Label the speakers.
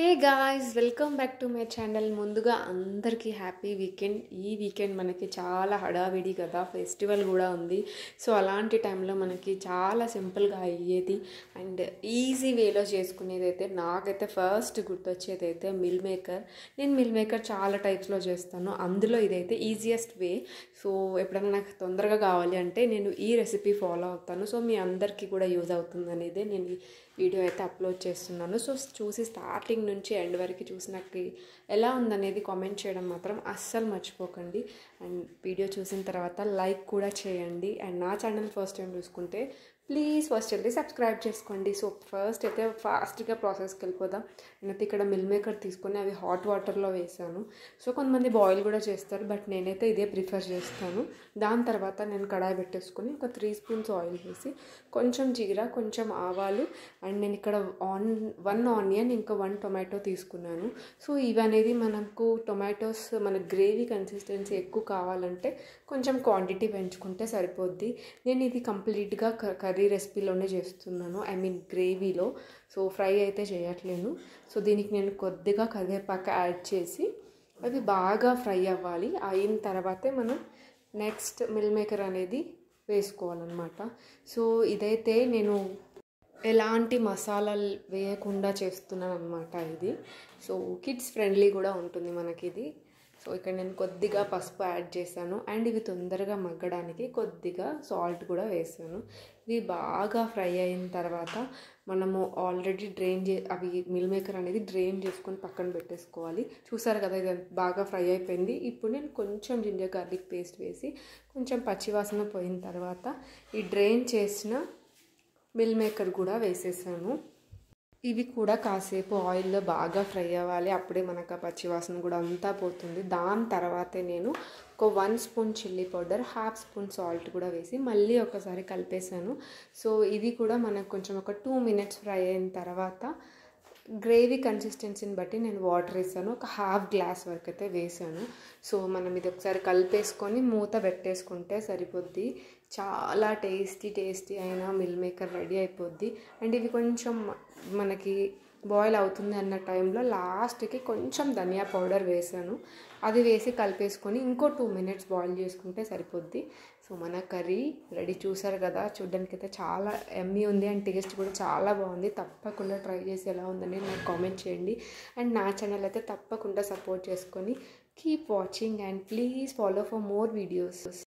Speaker 1: Hey guys, welcome back to my channel. ముందుగా అందరికీ happy weekend. ఈ వీకెండ్ మనకి చాలా హడావిడి కదా, ఫెస్టివల్ కూడా ఉంది. సో అలాంటి టైంలో మనకి చాలా సింపుల్గా అయ్యేది అండ్ ఈజీ వేలో చేసుకునేది అయితే నాకైతే ఫస్ట్ గుర్తొచ్చేది అయితే మిల్ మేకర్. నేను మిల్ మేకర్ చాలా టైప్స్లో చేస్తాను, అందులో ఇదైతే ఈజియెస్ట్ వే. సో ఎప్పుడైనా నాకు తొందరగా కావాలి అంటే నేను ఈ రెసిపీ ఫాలో అవుతాను. సో మీ అందరికీ కూడా యూజ్ అవుతుంది అనేది నేను ఈ వీడియో అయితే అప్లోడ్ చేస్తున్నాను. సో చూసి స్టార్టింగ్ నుంచి ఎండ్ వరకు చూసి నాకు ఎలా ఉందనేది కామెంట్ చేయడం మాత్రం అస్సలు మర్చిపోకండి. అండ్ వీడియో చూసిన తర్వాత లైక్ కూడా చేయండి. అండ్ నా ఛానల్ ఫస్ట్ టైం చూసుకుంటే ప్లీజ్ ఫస్ట్ వెళ్ళి సబ్స్క్రైబ్ చేసుకోండి. సో ఫస్ట్ అయితే ఫాస్ట్గా ప్రాసెస్కి వెళ్ళిపోదాం. నేనైతే ఇక్కడ మిల్ మేకర్ తీసుకొని అవి హాట్ వాటర్లో వేసాను. సో కొంతమంది బాయిల్ కూడా చేస్తారు, బట్ నేనైతే ఇదే ప్రిఫర్ చేస్తాను. దాని తర్వాత నేను కడాయి పెట్టేసుకొని ఒక 3 స్పూన్స్ ఆయిల్ వేసి కొంచెం జీరా, కొంచెం ఆవాలు అండ్ నేను ఇక్కడ 1 ఆనియన్ ఇంకా 1 టొమాటో తీసుకున్నాను. సో ఇవనేది మనకు టొమాటోస్ మన గ్రేవీ కన్సిస్టెన్సీ ఎక్కువ కావాలంటే కొంచెం క్వాంటిటీ పెంచుకుంటే సరిపోద్ది. నేను ఇది కంప్లీట్గా కర్రీ రెసిపీలోనే చేస్తున్నాను, ఐ మీన్ గ్రేవీలో. సో ఫ్రై అయితే చేయట్లేను. సో దీనికి నేను కొద్దిగా కరివేపాకు యాడ్ చేసి అవి బాగా ఫ్రై అవ్వాలి. అయిన తర్వాతే మనం నెక్స్ట్ మిల్ మేకర్ అనేది వేసుకోవాలన్నమాట. సో ఇదైతే నేను ఎలాంటి మసాలాలు వేయకుండా చేస్తున్నాను అనమాట ఇది. సో కిడ్స్ ఫ్రెండ్లీ కూడా ఉంటుంది మనకి ఇది. సో ఇక్కడ నేను కొద్దిగా పసుపు యాడ్ చేశాను అండ్ ఇవి తొందరగా మగ్గడానికి కొద్దిగా సాల్ట్ కూడా వేసాను. ఇవి బాగా ఫ్రై అయిన తర్వాత మనము ఆల్రెడీ అవి మిల్ మేకర్ అనేది డ్రైన్ చేసుకొని పక్కన పెట్టేసుకోవాలి. చూసారు కదా, ఇది బాగా ఫ్రై అయిపోయింది. ఇప్పుడు నేను కొంచెం జింజర్ గార్లిక్ పేస్ట్ వేసి కొంచెం పచ్చివాసన పోయిన తర్వాత ఈ డ్రైన్ చేసిన మిల్ మేకర్ కూడా వేసేసాను. ఇవి కూడా కాసేపు ఆయిల్లో బాగా ఫ్రై అవ్వాలి, అప్పుడే మనకు ఆ పచ్చివాసన కూడా అంతా పోతుంది. దాని తర్వాతే నేను ఒక 1 spoon chilli powder, 1/2 spoon salt కూడా వేసి మళ్ళీ ఒకసారి కలిపేసాను. సో ఇది కూడా మనకు కొంచెం ఒక 2 మినిట్స్ ఫ్రై అయిన తర్వాత గ్రేవీ కన్సిస్టెన్సీని బట్టి నేను వాటర్ వేసాను. ఒక 1/2 గ్లాస్ వరకు అయితే వేసాను. సో మనం ఇది ఒకసారి కలిపేసుకొని మూత పెట్టేసుకుంటే సరిపోద్ది. చాలా టేస్టీ అయిన మిల్ మేకర్ రెడీ అయిపోద్ది. అండ్ ఇవి కొంచెం మనకి బాయిల్ అవుతుంది అన్న టైంలో లాస్ట్కి కొంచెం ధనియా పౌడర్ వేసాను. అది వేసి కలిపేసుకొని ఇంకో 2 మినిట్స్ బాయిల్ చేసుకుంటే సరిపోద్ది. సో మన కర్రీ రెడీ. చూసారు కదా, చూడ్డానికి అయితే చాలా యమ్మీ ఉంది అండ్ టేస్ట్ కూడా చాలా బాగుంది. తప్పకుండా ట్రై చేసి ఎలా ఉందని నాకు కామెంట్ చేయండి. అండ్ నా ఛానల్ అయితే తప్పకుండా సపోర్ట్ చేసుకొని keep watching and please follow for more videos.